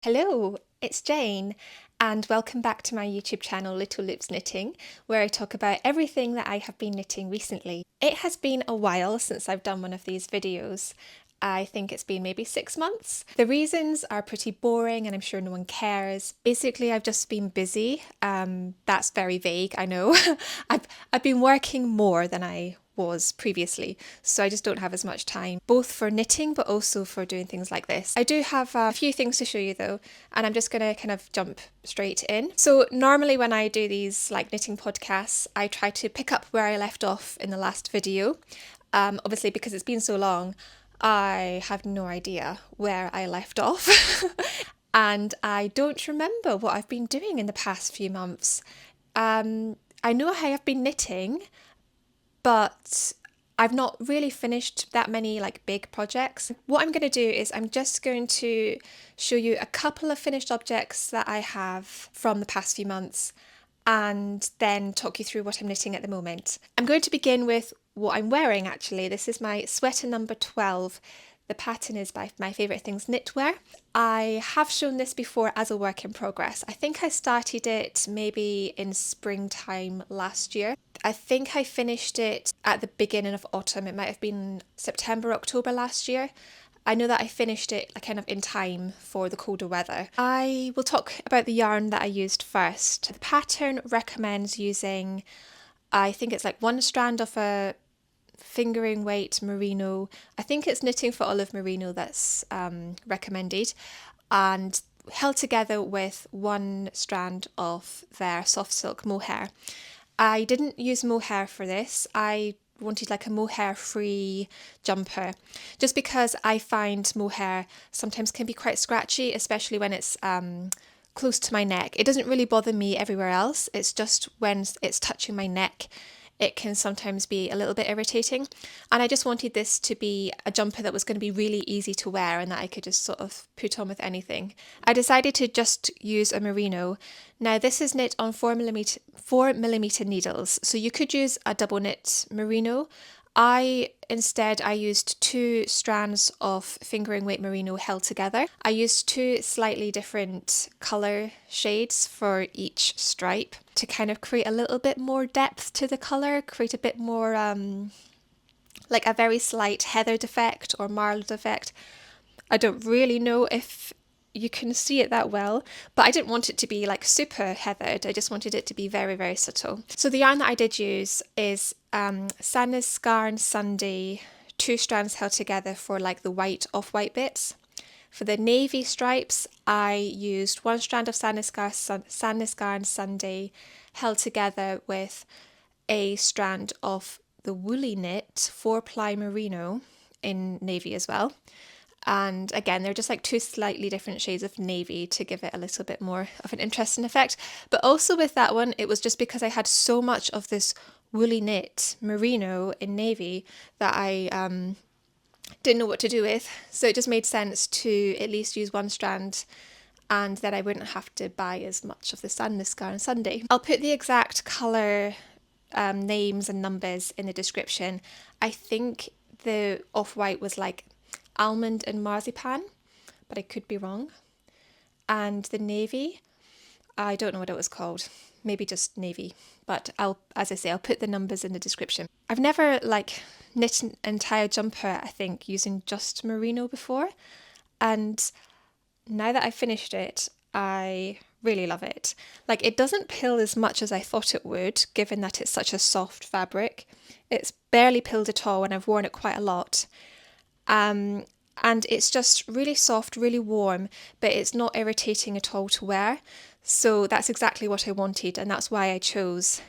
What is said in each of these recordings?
Hello, it's Jane, and welcome back to my YouTube channel Little Lips Knitting, where I talk about everything that I have been knitting recently. It has been a while since I've done one of these videos. I think it's been maybe 6 months. The reasons are pretty boring and I'm sure no one cares. Basically, I've just been busy. That's very vague, I know. I've been working more than I was previously, so I just don't have as much time, both for knitting but also for doing things like this. I do have a few things to show you though, and I'm just going to kind of jump straight in. So normally when I do these like knitting podcasts, I try to pick up where I left off in the last video. Obviously because it's been so long, I have no idea where I left off. And I don't remember what I've been doing in the past few months. I know I have been knitting, but I've not really finished that many like big projects. What I'm going to do is I'm just going to show you a couple of finished objects that I have from the past few months and then talk you through what I'm knitting at the moment. I'm going to begin with what I'm wearing actually. This is my sweater number 12. The pattern is by My Favourite Things Knitwear. I have shown this before as a work in progress. I think I started it maybe in springtime last year. I think I finished it at the beginning of autumn. It might have been September, October last year. I know that I finished it kind of in time for the colder weather. I will talk about the yarn that I used first. The pattern recommends using, I think it's like one strand of a fingering weight merino. I think it's Knitting for Olive merino that's recommended, and held together with one strand of their soft silk mohair. I didn't use mohair for this. I wanted like a mohair free jumper, just because I find mohair sometimes can be quite scratchy, especially when it's close to my neck. It doesn't really bother me everywhere else. It's just when it's touching my neck, it can sometimes be a little bit irritating. And I just wanted this to be a jumper that was going to be really easy to wear and that I could just sort of put on with anything. I decided to just use a merino. Now this is knit on 4mm needles, so you could use a double knit merino. I used two strands of fingering weight merino held together. I used two slightly different colour shades for each stripe to kind of create a little bit more depth to the colour, create a bit more like a very slight heathered effect or marled effect. I don't really know if you can see it that well, but I didn't want it to be like super heathered. I just wanted it to be very, very subtle. So the yarn that I did use is Sandnes Garn Sunday, two strands held together for like the white off-white bits. For the navy stripes, I used one strand of Sandnes Garn Sunday held together with a strand of the WoolyKnit 4-ply merino in navy as well. And again, they're just like two slightly different shades of navy to give it a little bit more of an interesting effect. But also with that one, it was just because I had so much of this WoolyKnit merino in navy that I didn't know what to do with. So it just made sense to at least use one strand, and then I wouldn't have to buy as much of the Sandnes Garn Sunday. I'll put the exact colour names and numbers in the description. I think the off-white was like Almond and Marzipan, but I could be wrong. And the navy, I don't know what it was called. Maybe just navy, but as I say, I'll put the numbers in the description. I've never like knit an entire jumper, I think, using just merino before. And now that I've finished it, I really love it. Like, it doesn't pill as much as I thought it would, given that it's such a soft fabric. It's barely pilled at all, and I've worn it quite a lot. And it's just really soft, really warm, but it's not irritating at all to wear. So that's exactly what I wanted, and that's why I chose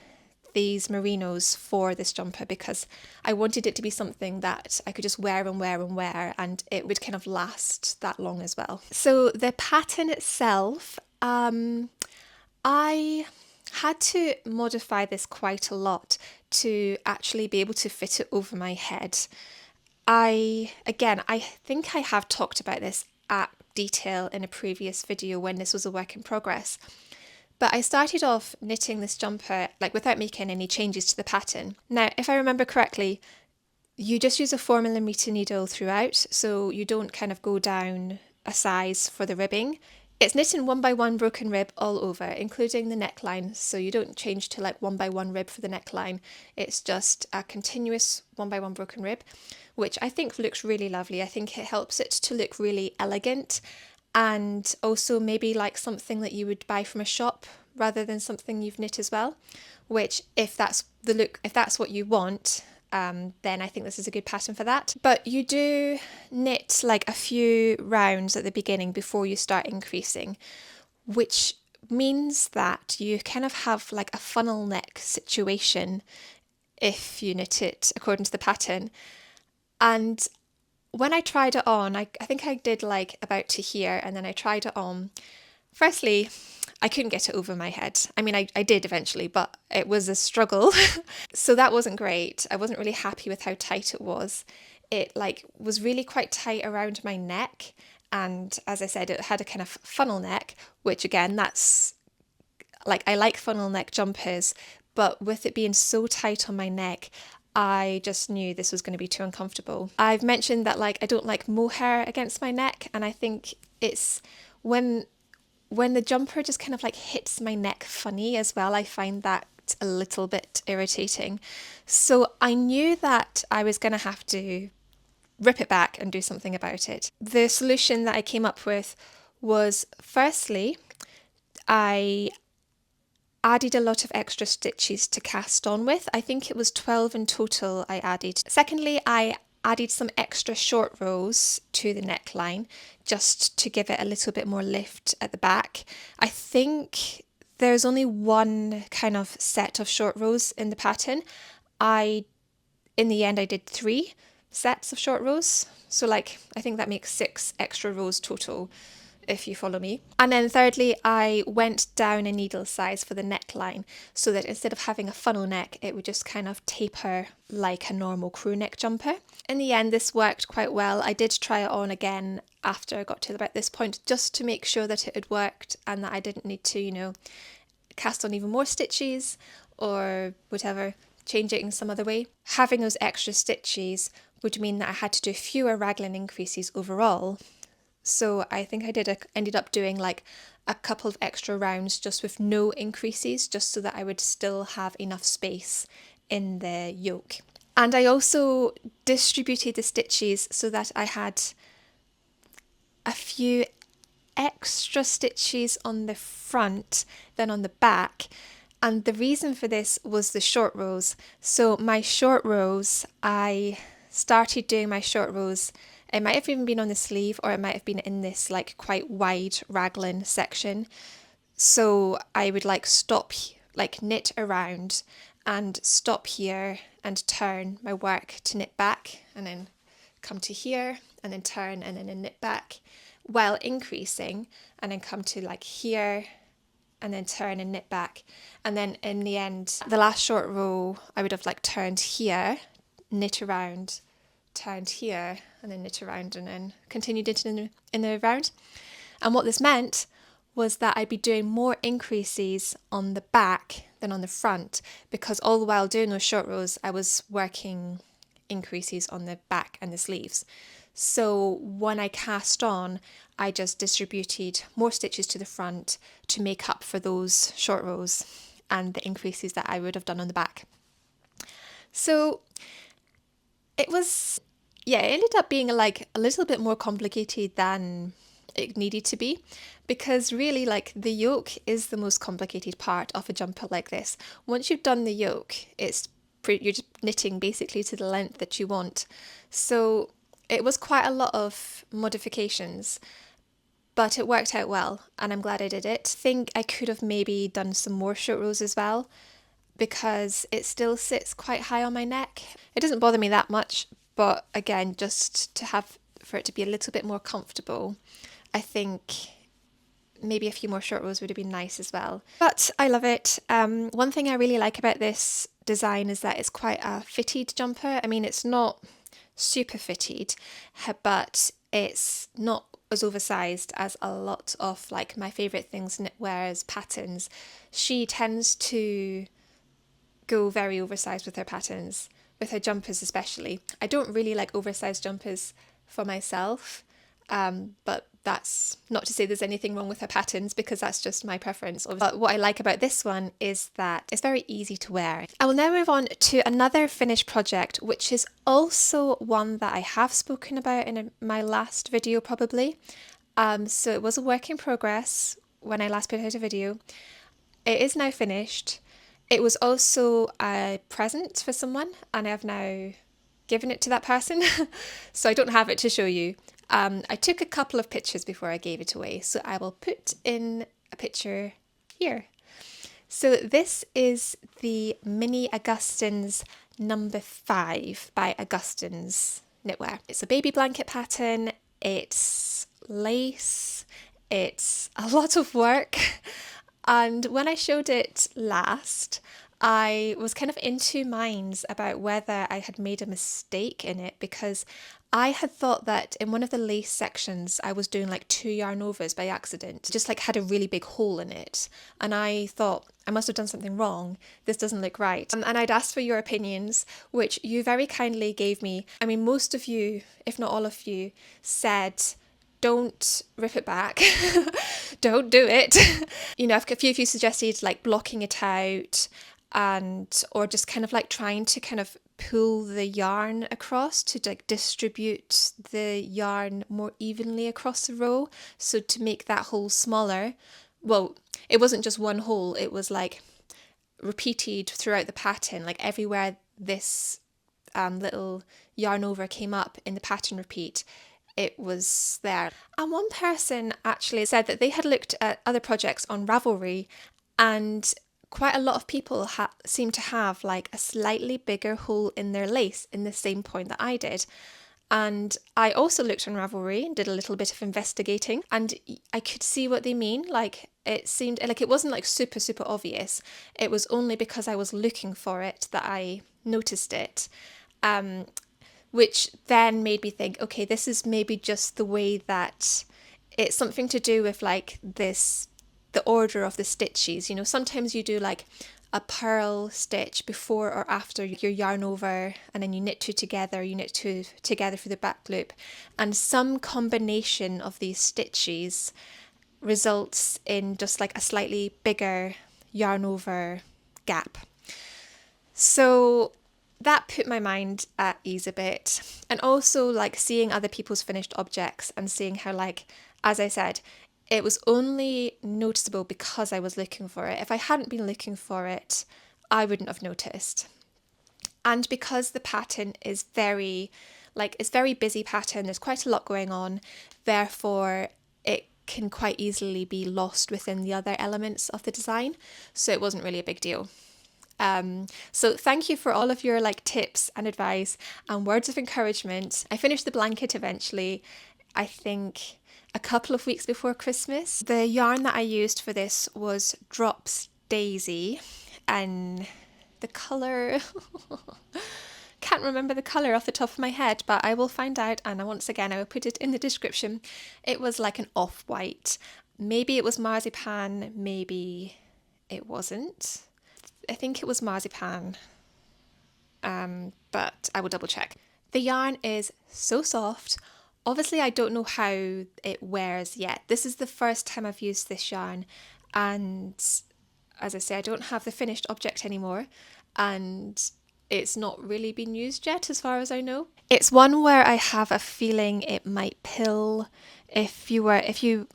these merinos for this jumper, because I wanted it to be something that I could just wear and wear and wear, and it would kind of last that long as well. So the pattern itself, I had to modify this quite a lot to actually be able to fit it over my head. I think I have talked about this at detail in a previous video when this was a work in progress. But I started off knitting this jumper like without making any changes to the pattern. Now, if I remember correctly, you just use a 4mm needle throughout, so you don't kind of go down a size for the ribbing. It's knit in 1x1 broken rib all over, including the neckline, so you don't change to like 1x1 rib for the neckline. It's just a continuous 1x1 broken rib, which I think looks really lovely. I think it helps it to look really elegant, and also maybe like something that you would buy from a shop rather than something you've knit as well, which if that's the look, if that's what you want, then I think this is a good pattern for that. But you do knit like a few rounds at the beginning before you start increasing, which means that you kind of have like a funnel neck situation if you knit it according to the pattern. And when I tried it on, I think I did like about to here, and then I tried it on. Firstly, I couldn't get it over my head. I mean, I did eventually, but it was a struggle. So that wasn't great. I wasn't really happy with how tight it was. It like was really quite tight around my neck. And as I said, it had a kind of funnel neck, which again, that's like, I like funnel neck jumpers, but with it being so tight on my neck, I just knew this was going to be too uncomfortable. I've mentioned that like I don't like mohair against my neck, and I think it's when the jumper just kind of like hits my neck funny as well, I find that a little bit irritating. So I knew that I was going to have to rip it back and do something about it. The solution that I came up with was, firstly, I added a lot of extra stitches to cast on with. I think it was 12 in total I added. Secondly, I added some extra short rows to the neckline just to give it a little bit more lift at the back. I think there's only one kind of set of short rows in the pattern. In the end, I did 3 sets of short rows. So like, I think that makes 6 extra rows total, if you follow me. And then thirdly, I went down a needle size for the neckline so that instead of having a funnel neck, it would just kind of taper like a normal crew neck jumper. In the end, this worked quite well. I did try it on again after I got to about this point, just to make sure that it had worked and that I didn't need to, you know, cast on even more stitches or whatever, change it in some other way. Having those extra stitches would mean that I had to do fewer raglan increases overall. So I think I ended up doing like a couple of extra rounds just with no increases, just so that I would still have enough space in the yoke. And I also distributed the stitches so that I had a few extra stitches on the front than on the back. And the reason for this was the short rows. So my short rows, I started doing my short rows. It might have even been on the sleeve, or it might have been in this like quite wide raglan section. So I would like stop, like knit around and stop here and turn my work to knit back, and then come to here and then turn and then knit back while increasing, and then come to like here and then turn and knit back. And then in the end, the last short row, I would have like turned here, knit around, turned here, and then knit around, and then continued knitting in the round. And what this meant was that I'd be doing more increases on the back than on the front, because all the while doing those short rows, I was working increases on the back and the sleeves. So when I cast on, I just distributed more stitches to the front to make up for those short rows and the increases that I would have done on the back. So it was, yeah, it ended up being like a little bit more complicated than it needed to be, because really like the yoke is the most complicated part of a jumper like this. Once you've done the yoke, you're just knitting basically to the length that you want. So it was quite a lot of modifications, but it worked out well, and I'm glad I did it. I think I could have maybe done some more short rows as well, because it still sits quite high on my neck. It doesn't bother me that much, but again, just for it to be a little bit more comfortable, I think maybe a few more short rows would have been nice as well. But I love it. One thing I really like about this design is that it's quite a fitted jumper. I mean, it's not super fitted, but it's not as oversized as a lot of like my favourite things Knitwear's patterns. She tends to go very oversized with her patterns, with her jumpers especially. I don't really like oversized jumpers for myself, but That's not to say there's anything wrong with her patterns, because that's just my preference. But what I like about this one is that it's very easy to wear. I will now move on to another finished project, which is also one that I have spoken about in my last video probably. So it was a work in progress when I last put out a video. It is now finished. It was also a present for someone, and I have now given it to that person. So I don't have it to show you. I took a couple of pictures before I gave it away, so I will put in a picture here. So this is the Mini Augustins number 5 by Augustins Knitwear. It's a baby blanket pattern, it's lace, it's a lot of work, and when I showed it last, I was kind of in two minds about whether I had made a mistake in it, because I had thought that in one of the lace sections I was doing like 2 yarn overs by accident, just like had a really big hole in it, and I thought I must have done something wrong, this doesn't look right. And I'd asked for your opinions, which you very kindly gave me. I mean, most of you, if not all of you, said don't rip it back, don't do it. You know, a few of you suggested like blocking it out, and or just kind of like trying to kind of pull the yarn across to like distribute the yarn more evenly across the row, so to make that hole smaller. Well, it wasn't just one hole, it was like repeated throughout the pattern, like everywhere this little yarn over came up in the pattern repeat, it was there. And one person actually said that they had looked at other projects on Ravelry, and quite a lot of people seem to have like a slightly bigger hole in their lace in the same point that I did. And I also looked on Ravelry and did a little bit of investigating, and I could see what they mean. Like, it seemed like it wasn't like super obvious. It was only because I was looking for it that I noticed it, which then made me think, okay, this is maybe just the way that it's something to do with like this, the order of the stitches. You know, sometimes you do like a purl stitch before or after your yarn over, and then you knit two together, you knit two together for the back loop, and some combination of these stitches results in just like a slightly bigger yarn over gap. So that put my mind at ease a bit, and also like seeing other people's finished objects and seeing how, like, as I said, it was only noticeable because I was looking for it. If I hadn't been looking for it, I wouldn't have noticed. And because the pattern is very busy pattern, there's quite a lot going on, therefore it can quite easily be lost within the other elements of the design. So it wasn't really a big deal. So thank you for all of your like tips and advice and words of encouragement. I finished the blanket eventually, I think a couple of weeks before Christmas. The yarn that I used for this was Drops Daisy, and the colour, can't remember the colour off the top of my head, but I will find out, and once again I will put it in the description. It was like an off-white. Maybe it was Marzipan, maybe it wasn't. I think it was Marzipan, but I will double check. The yarn is so soft. Obviously, I don't know how it wears yet. This is the first time I've used this yarn, and as I say, I don't have the finished object anymore, and it's not really been used yet as far as I know. It's one where I have a feeling it might pill. If you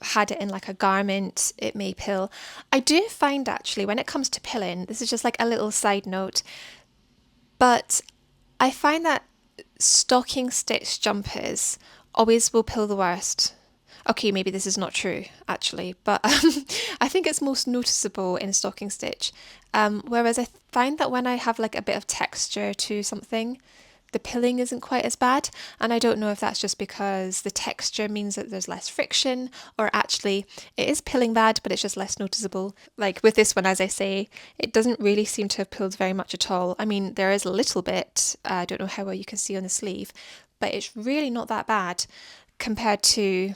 had it in like a garment, it may pill. I do find actually when it comes to pilling, this is just like a little side note, but I find that stocking stitch jumpers always will pill the worst. Okay, maybe this is not true actually, but I think it's most noticeable in stocking stitch. Whereas I find that when I have like a bit of texture to something, the pilling isn't quite as bad. And I don't know if that's just because the texture means that there's less friction, or actually it is pilling bad, but it's just less noticeable. Like with this one, as I say, it doesn't really seem to have pilled very much at all. I mean, there is a little bit, I don't know how well you can see on the sleeve, but it's really not that bad compared to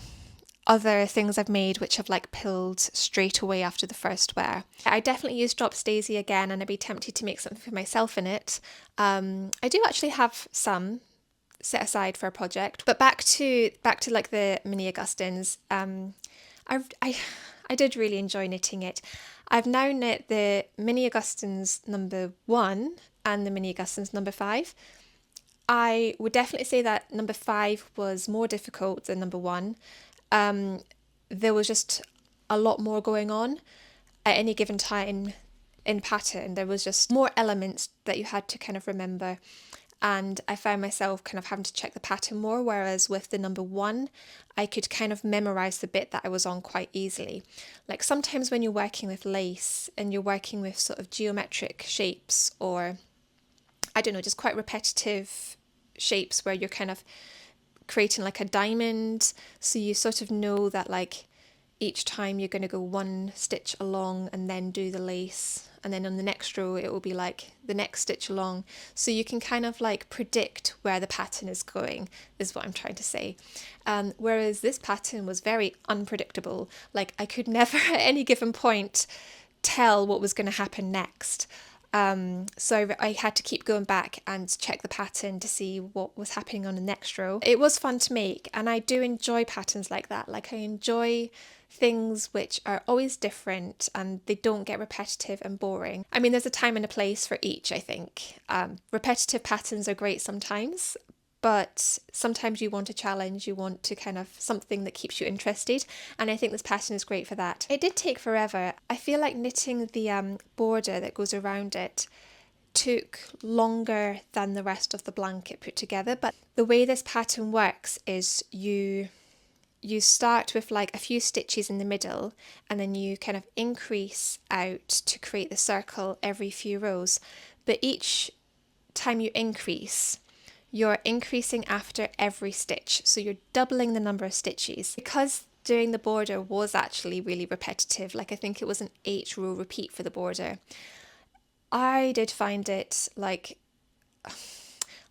other things I've made which have like pilled straight away after the first wear. I definitely use Drops Daisy again, and I'd be tempted to make something for myself in it. I do actually have some set aside for a project. But back to like the mini Augustins. I did really enjoy knitting it. I've now knit the mini Augustins number 1 and the mini Augustins number 5. I would definitely say that number 5 was more difficult than number 1. There was just a lot more going on at any given time in pattern. There was just more elements that you had to kind of remember, and I found myself kind of having to check the pattern more, whereas with the number 1 I could kind of memorize the bit that I was on quite easily. Like sometimes when you're working with lace and you're working with sort of geometric shapes, or I don't know, just quite repetitive shapes where you're kind of creating like a diamond, so you sort of know that like each time you're going to go 1 stitch along and then do the lace, and then on the next row it will be like the next stitch along, so you can kind of like predict where the pattern is going, is what I'm trying to say. Whereas this pattern was very unpredictable. Like I could never at any given point tell what was going to happen next. So I had to keep going back and check the pattern to see what was happening on the next row. It was fun to make, and I do enjoy patterns like that. Like I enjoy things which are always different and they don't get repetitive and boring. I mean, there's a time and a place for each, I think. Repetitive patterns are great sometimes, but sometimes you want a challenge, you want to kind of something that keeps you interested, and I think this pattern is great for that. It did take forever. I feel like knitting the border that goes around it took longer than the rest of the blanket put together, but the way this pattern works is you start with like a few stitches in the middle, and then you kind of increase out to create the circle every few rows, but each time you increase, you're increasing after every stitch, so you're doubling the number of stitches. Because doing the border was actually really repetitive, like I think it was an 8-row repeat for the border, I did find it like,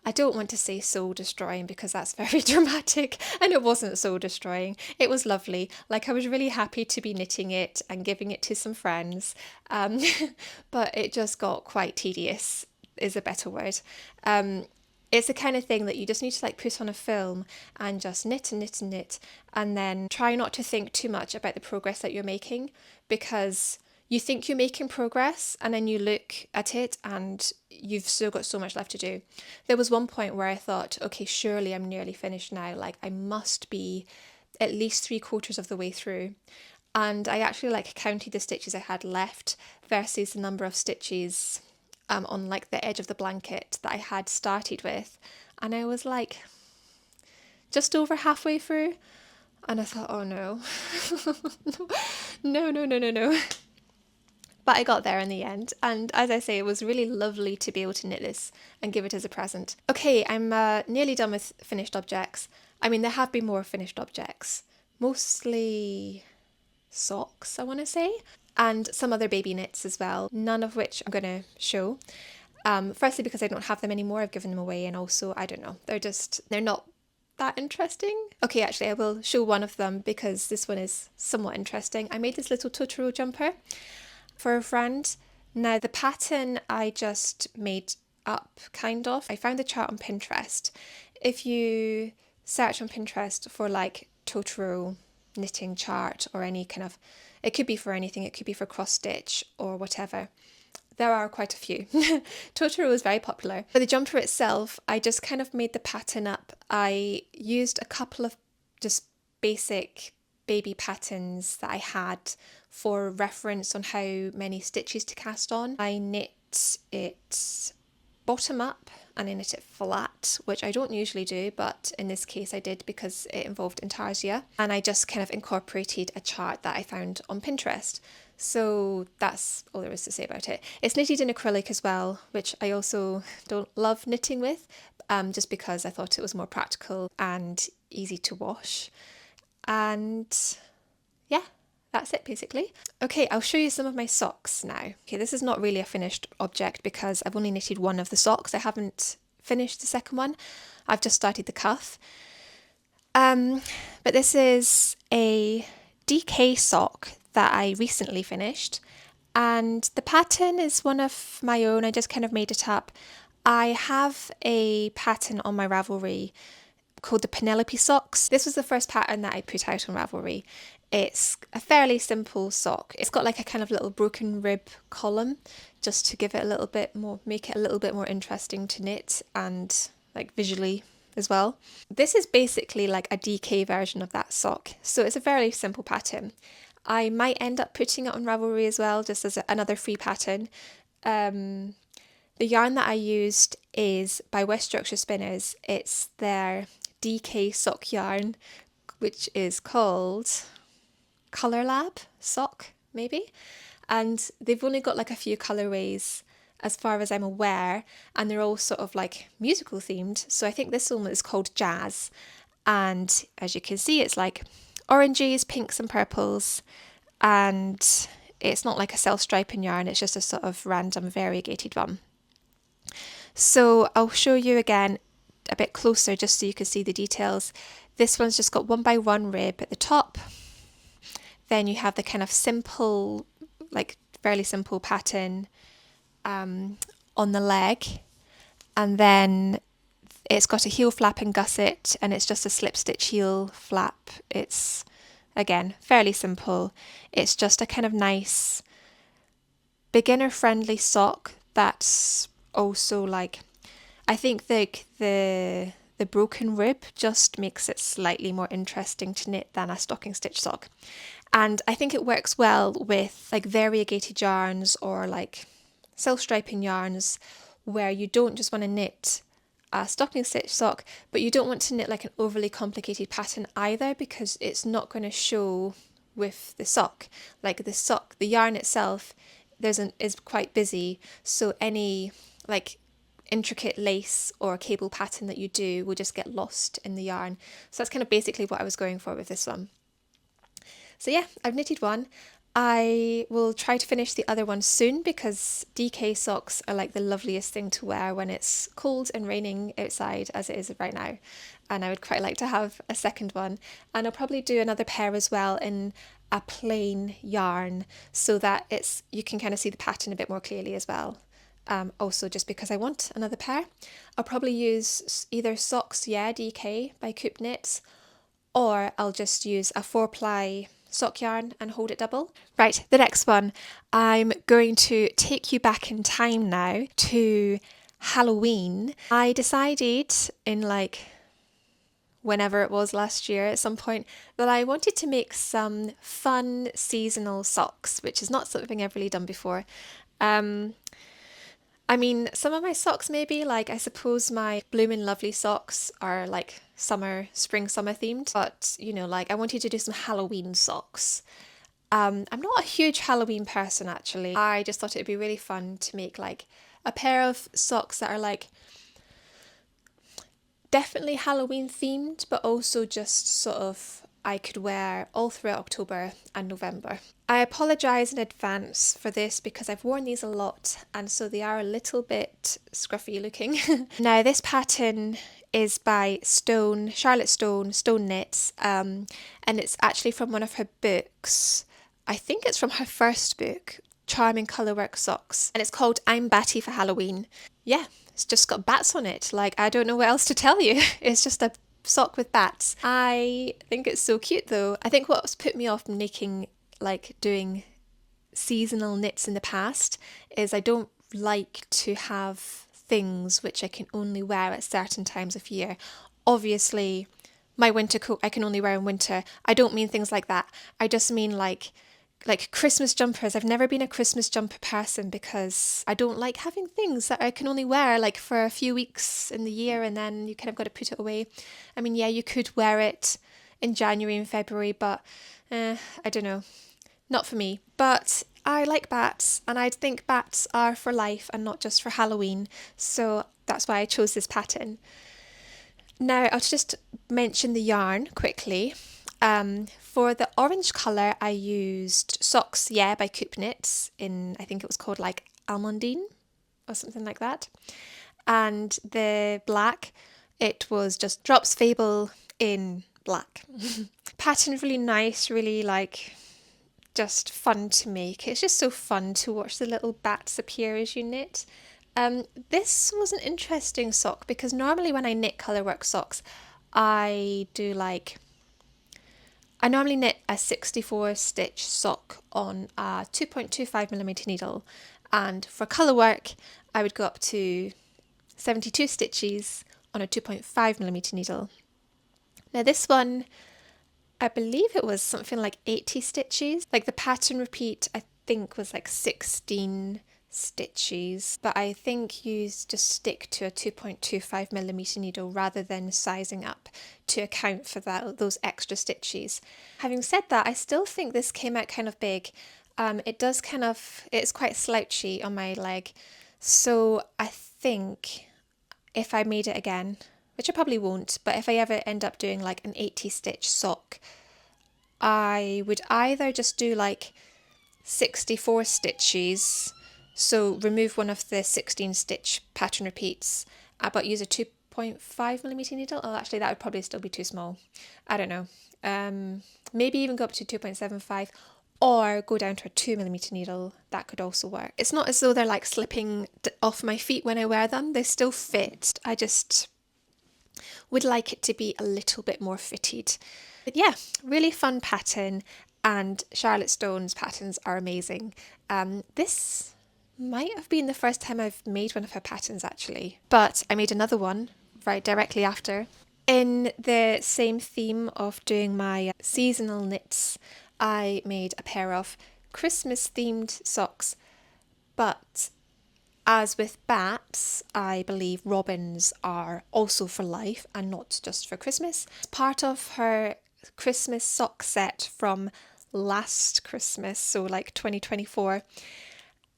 I don't want to say soul destroying because that's very dramatic, and it wasn't soul destroying. It was lovely. Like I was really happy to be knitting it and giving it to some friends, but it just got quite tedious is a better word. It's the kind of thing that you just need to like put on a film and just knit and knit and knit, and then try not to think too much about the progress that you're making, because you think you're making progress and then you look at it and you've still got so much left to do. There was one point where I thought, okay, surely I'm nearly finished now. Like I must be at least 3/4 of the way through. And I actually like counted the stitches I had left versus the number of stitches on like the edge of the blanket that I had started with, and I was like just over halfway through, and I thought, oh no. no. But I got there in the end, and as I say, it was really lovely to be able to knit this and give it as a present. Okay, I'm nearly done with finished objects. I mean, there have been more finished objects, mostly socks, I want to say, and some other baby knits as well, none of which I'm going to show. Firstly, because I don't have them anymore, I've given them away, and also, I don't know, they're not that interesting. Okay, actually, I will show one of them because this one is somewhat interesting. I made this little Turo jumper for a friend. Now, the pattern I just made up, kind of. I found the chart on Pinterest. If you search on Pinterest for like Turo knitting chart or any kind of, it could be for anything, it could be for cross stitch or whatever. There are quite a few. Turo is very popular. For the jumper itself, I just kind of made the pattern up. I used a couple of just basic baby patterns that I had for reference on how many stitches to cast on. I knit it bottom up and I knit it flat, which I don't usually do, but in this case I did because it involved intarsia, and I just kind of incorporated a chart that I found on Pinterest. So that's all there is to say about it. It's knitted in acrylic as well, which I also don't love knitting with, just because I thought it was more practical and easy to wash. And yeah, that's it basically. Okay, I'll show you some of my socks now. Okay, this is not really a finished object because I've only knitted one of the socks. I haven't finished the second one. I've just started the cuff. But this is a DK sock that I recently finished, and the pattern is one of my own. I just kind of made it up. I have a pattern on my Ravelry called the Penelope socks. This was the first pattern that I put out on Ravelry. It's a fairly simple sock. It's got like a kind of little broken rib column just to give it a little bit more, make it a little bit more interesting to knit and like visually as well. This is basically like a DK version of that sock. So it's a very simple pattern. I might end up putting it on Ravelry as well, just as another free pattern. The yarn that I used is by West Yorkshire Spinners. It's their DK sock yarn, which is called ColourLab sock, maybe. And they've only got like a few colourways as far as I'm aware, and they're all sort of like musical themed. So I think this one is called Jazz. And as you can see, it's like oranges, pinks and purples. And it's not like a self-striping yarn, it's just a sort of random variegated one. So I'll show you again a bit closer just so you can see the details. This one's just got 1x1 rib at the top. Then you have the kind of simple, like fairly simple pattern on the leg. And then it's got a heel flap and gusset, and it's just a slip stitch heel flap. It's, again, fairly simple. It's just a kind of nice beginner friendly sock that's also like, I think the broken rib just makes it slightly more interesting to knit than a stocking stitch sock. And I think it works well with like variegated yarns or like self-striping yarns where you don't just want to knit a stocking stitch sock, but you don't want to knit like an overly complicated pattern either, because it's not going to show with the sock. Like the sock, the yarn itself, is quite busy, so any like intricate lace or cable pattern that you do will just get lost in the yarn. So that's kind of basically what I was going for with this one. So yeah, I've knitted one. I will try to finish the other one soon, because DK socks are like the loveliest thing to wear when it's cold and raining outside as it is right now. And I would quite like to have a second one. And I'll probably do another pair as well in a plain yarn so that you can kind of see the pattern a bit more clearly as well. Also just because I want another pair. I'll probably use either Socks Yeah DK by CoopKnits, or I'll just use a 4-ply sock yarn and hold it double. Right, the next one, I'm going to take you back in time now to Halloween. I decided in like whenever it was last year at some point that I wanted to make some fun seasonal socks, which is not something I've really done before. I mean, some of my socks maybe, like I suppose my Bloomin' Lovely socks are like spring summer themed, but you know, like I wanted to do some Halloween socks. I'm not a huge Halloween person actually. I just thought it'd be really fun to make like a pair of socks that are like definitely Halloween themed, but also just sort of I could wear all throughout October and November. I apologise in advance for this because I've worn these a lot, and so they are a little bit scruffy looking. Now this pattern is by Charlotte Stone Knits, and it's actually from one of her books. I think it's from her first book, Charming Colourwork Socks, and it's called I'm Batty for Halloween. Yeah, it's just got bats on it. Like, I don't know what else to tell you. It's just a sock with bats. I think it's so cute though. I think what's put me off doing seasonal knits in the past is I don't like to have things which I can only wear at certain times of year. Obviously, my winter coat I can only wear in winter. I don't mean things like that. I just mean like Christmas jumpers. I've never been a Christmas jumper person because I don't like having things that I can only wear like for a few weeks in the year and then you kind of got to put it away. I mean, yeah, you could wear it in January and February, but I don't know. Not for me. But I like bats, and I think bats are for life and not just for Halloween. So that's why I chose this pattern. Now I'll just mention the yarn quickly. For the orange colour, I used Socks Yeah by CoopKnits in, I think it was called like Almandine or something like that. And the black, it was just Drops Fabel in black. Pattern really nice, really like just fun to make. It's just so fun to watch the little bats appear as you knit. This was an interesting sock because normally when I knit colourwork socks, I normally knit a 64 stitch sock on a 2.25mm needle, and for colourwork I would go up to 72 stitches on a 2.5mm needle. Now this one, I believe it was something like 80 stitches. Like the pattern repeat I think was like 16 stitches, but I think you just stick to a 2.25mm needle rather than sizing up to account for those extra stitches. Having said that, I still think this came out kind of big. It's quite slouchy on my leg, so I think if I made it again, which I probably won't, but if I ever end up doing like an 80 stitch sock, I would either just do like 64 stitches, so remove one of the 16 stitch pattern repeats, but use a 2.5mm needle. Oh, actually that would probably still be too small. I don't know. Maybe even go up to 2.75 or go down to a 2mm needle. That could also work. It's not as though they're like slipping off my feet when I wear them. They still fit. I just would like it to be a little bit more fitted. But yeah, really fun pattern, and Charlotte Stone's patterns are amazing. This might have been the first time I've made one of her patterns actually, but I made another one right directly after. In the same theme of doing my seasonal knits, I made a pair of Christmas themed socks, but as with bats, I believe robins are also for life and not just for Christmas. It's part of her Christmas sock set from last Christmas, so like 2024.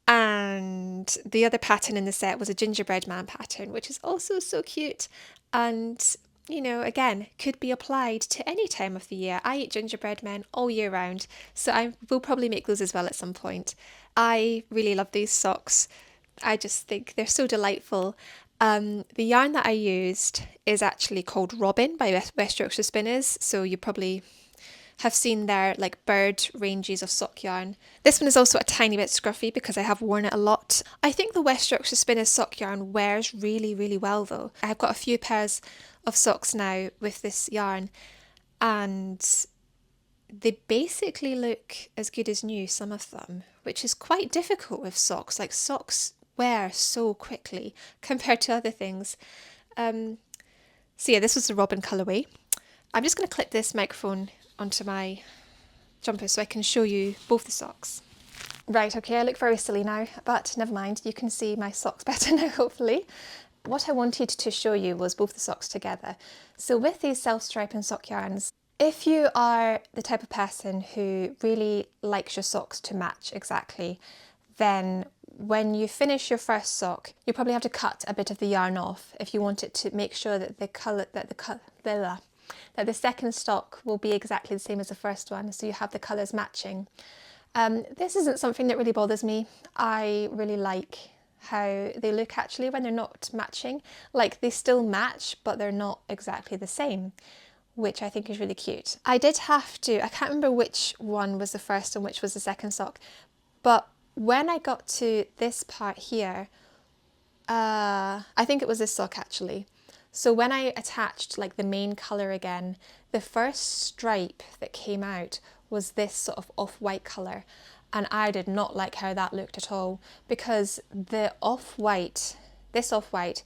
And the other pattern in the set was a gingerbread man pattern, which is also so cute. And you know, again, could be applied to any time of the year. I eat gingerbread men all year round, so I will probably make those as well at some point. I really love these socks. I just think they're so delightful. The yarn that I used is actually called Robin by West Yorkshire Spinners, so you probably have seen their like bird ranges of sock yarn. This one is also a tiny bit scruffy because I have worn it a lot. I think the West Yorkshire Spinners sock yarn wears really, really well though. I have got a few pairs of socks now with this yarn, and they basically look as good as new, some of them, which is quite difficult with socks. Like socks wear so quickly compared to other things. So yeah, this was the Robin colourway. I'm just going to clip this microphone onto my jumper so I can show you both the socks. Right, okay, I look very silly now, but never mind, you can see my socks better now, hopefully. What I wanted to show you was both the socks together. So with these self-striping sock yarns, if you are the type of person who really likes your socks to match exactly, then when you finish your first sock, you probably have to cut a bit of the yarn off if you want it to make sure that the second stock will be exactly the same as the first one, so you have the colours matching. This isn't something that really bothers me. I really like how they look actually when they're not matching. Like they still match, but they're not exactly the same, which I think is really cute. I did have to, I can't remember which one was the first and which was the second sock, but when I got to this part here, I think it was this sock actually. So when I attached like the main colour again, the first stripe that came out was this sort of off-white colour, and I did not like how that looked at all, because the off-white, this off-white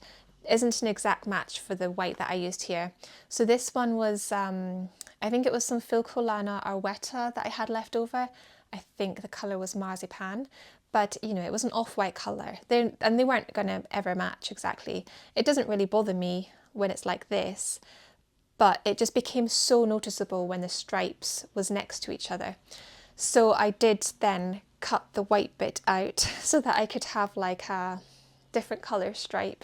isn't an exact match for the white that I used here. So this one was, I think it was some Filcolana Arwetta that I had left over. I think the colour was Marzipan, but you know, it was an off-white colour. And they weren't going to ever match exactly. It doesn't really bother me when it's like this, but it just became so noticeable when the stripes was next to each other. So I did then cut the white bit out so that I could have like a different colour stripe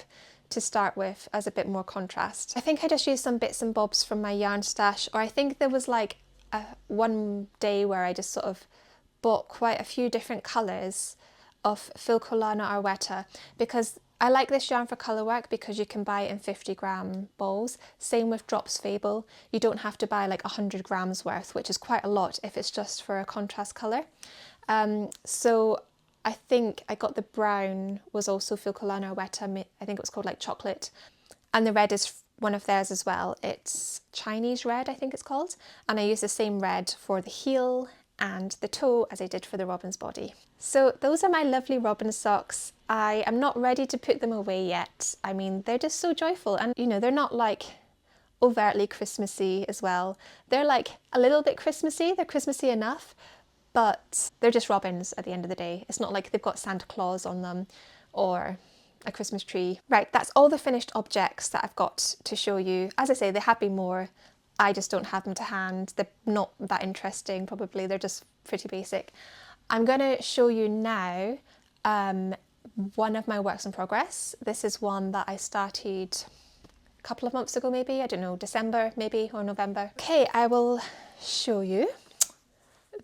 to start with as a bit more contrast. I think I just used some bits and bobs from my yarn stash, or I think there was like one day where I just sort of bought quite a few different colours of Filcolana Arwetta, because I like this yarn for colour work because you can buy it in 50-gram balls. Same with Drops Fabel. You don't have to buy like 100 grams worth, which is quite a lot if it's just for a contrast colour. So I think I got the brown was also Filcolana Arwetta, I think it was called like chocolate. And the red is one of theirs as well. It's Chinese red, I think it's called. And I use the same red for the heel and the toe as I did for the robin's body. So those are my lovely robin socks. I am not ready to put them away yet. I mean, they're just so joyful, and you know, they're not like overtly Christmassy as well. They're like a little bit Christmassy, they're Christmassy enough, but they're just robins at the end of the day. It's not like they've got Santa Claus on them or a Christmas tree. Right, that's all the finished objects that I've got to show you. As I say, there have been more. I just don't have them to hand. They're not that interesting, probably. They're just pretty basic. I'm going to show you now one of my works in progress. This is one that I started a couple of months ago, maybe. I don't know, December maybe, or November. Okay, I will show you.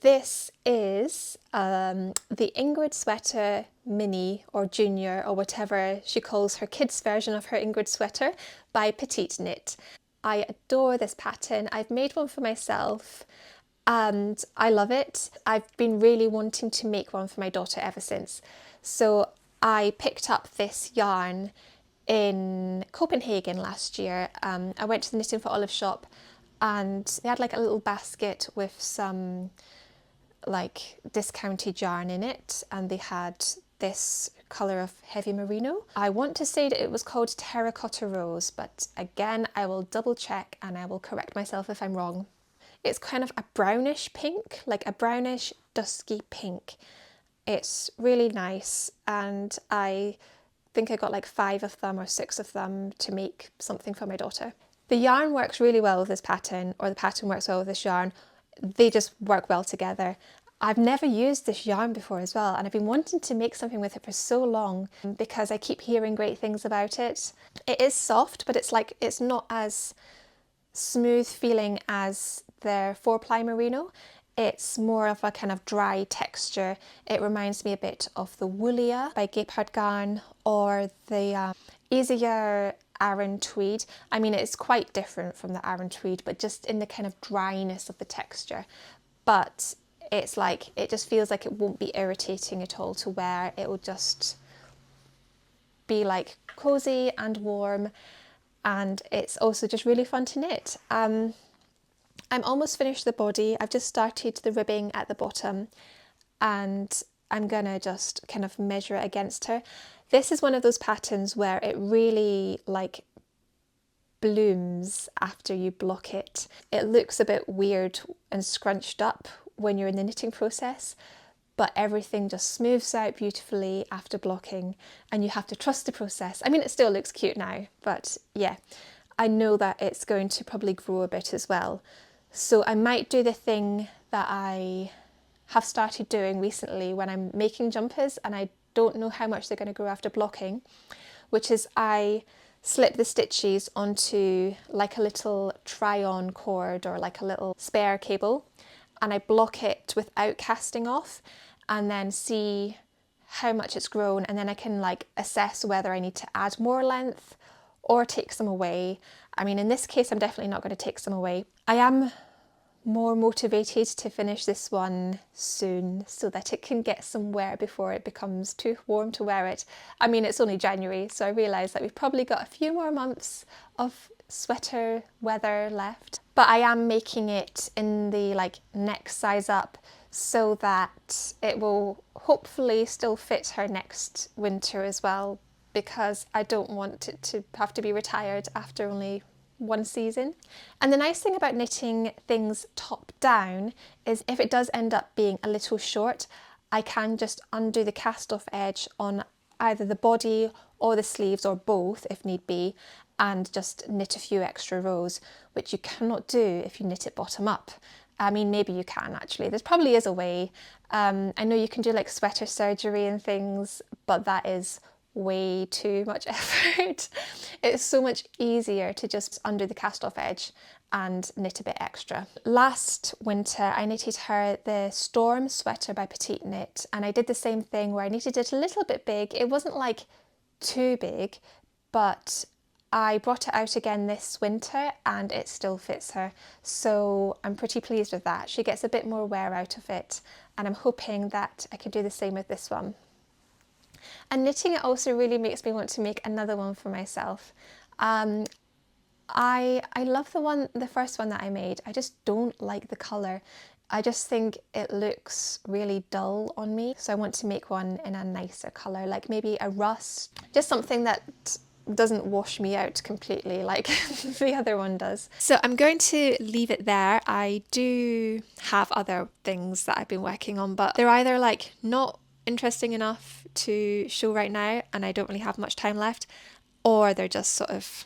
This is the Ingrid sweater mini or junior or whatever she calls her kids version of her Ingrid sweater by PetiteKnit. I adore this pattern. I've made one for myself and I love it. I've been really wanting to make one for my daughter ever since. So I picked up this yarn in Copenhagen last year. I went to the Knitting for Olive shop and they had like a little basket with some like discounted yarn in it, and they had this colour of heavy merino. I want to say that it was called Terracotta Rose, but again I will double check and I will correct myself if I'm wrong. It's kind of a brownish pink, like a brownish dusky pink. It's really nice, and I think I got like 5 of them or 6 of them to make something for my daughter. The yarn works really well with this pattern, or the pattern works well with this yarn. They just work well together. I've never used this yarn before as well, and I've been wanting to make something with it for so long because I keep hearing great things about it. It is soft, but it's like, it's not as smooth feeling as their 4-ply merino. It's more of a kind of dry texture. It reminds me a bit of the Woolia by Garn or the easier Aran tweed. I mean, it's quite different from the Aran tweed, but just in the kind of dryness of the texture. But it's like, it just feels like it won't be irritating at all to wear. It will just be like cozy and warm, and it's also just really fun to knit. I'm almost finished the body. I've just started the ribbing at the bottom, and I'm gonna just kind of measure it against her. This is one of those patterns where it really like blooms after you block it. It looks a bit weird and scrunched up when you're in the knitting process, but everything just smooths out beautifully after blocking, and you have to trust the process. I mean, it still looks cute now, but yeah, I know that it's going to probably grow a bit as well. So I might do the thing that I have started doing recently when I'm making jumpers and I don't know how much they're going to grow after blocking, which is I slip the stitches onto like a little try-on cord or like a little spare cable, and I block it without casting off, and then see how much it's grown, and then I can like assess whether I need to add more length or take some away. I mean, in this case, I'm definitely not going to take some away. I am more motivated to finish this one soon so that it can get some wear before it becomes too warm to wear it. I mean, it's only January, so I realise that we've probably got a few more months of sweater weather left, but I am making it in the like neck size up so that it will hopefully still fit her next winter as well, because I don't want it to have to be retired after only one season. And the nice thing about knitting things top down is if it does end up being a little short, I can just undo the cast off edge on either the body or the sleeves or both if need be, and just knit a few extra rows, which you cannot do if you knit it bottom up. I mean, maybe you can actually. There probably is a way. I know you can do like sweater surgery and things, but that is way too much effort. It's so much easier to just undo the cast off edge and knit a bit extra. Last winter I knitted her the Storm sweater by PetiteKnit, and I did the same thing where I knitted it a little bit big. It wasn't like too big, but I brought it out again this winter and it still fits her, so I'm pretty pleased with that. She gets a bit more wear out of it, and I'm hoping that I can do the same with this one. And knitting, it also really makes me want to make another one for myself. I love the first one that I made. I just don't like the colour. I just think it looks really dull on me. So I want to make one in a nicer colour, like maybe a rust, just something that doesn't wash me out completely like the other one does. So I'm going to leave it there. I do have other things that I've been working on, but they're either like not interesting enough to show right now and I don't really have much time left, or they're just sort of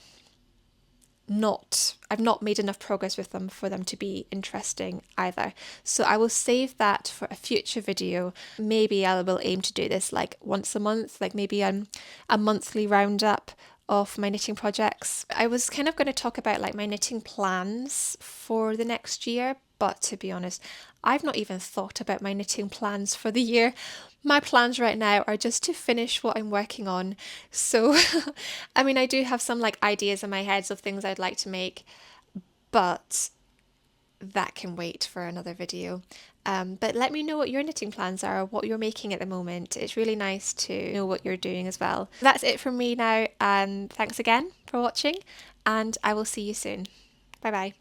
I've not made enough progress with them for them to be interesting either. So I will save that for a future video. Maybe I will aim to do this like once a month, like maybe a monthly roundup of my knitting projects. I was kind of going to talk about like my knitting plans for the next year, but to be honest, I've not even thought about my knitting plans for the year. My plans right now are just to finish what I'm working on. So, I mean, I do have some like ideas in my head of things I'd like to make, but that can wait for another video. But let me know what your knitting plans are, what you're making at the moment. It's really nice to know what you're doing as well. That's it from me now, and thanks again for watching, and I will see you soon. Bye bye.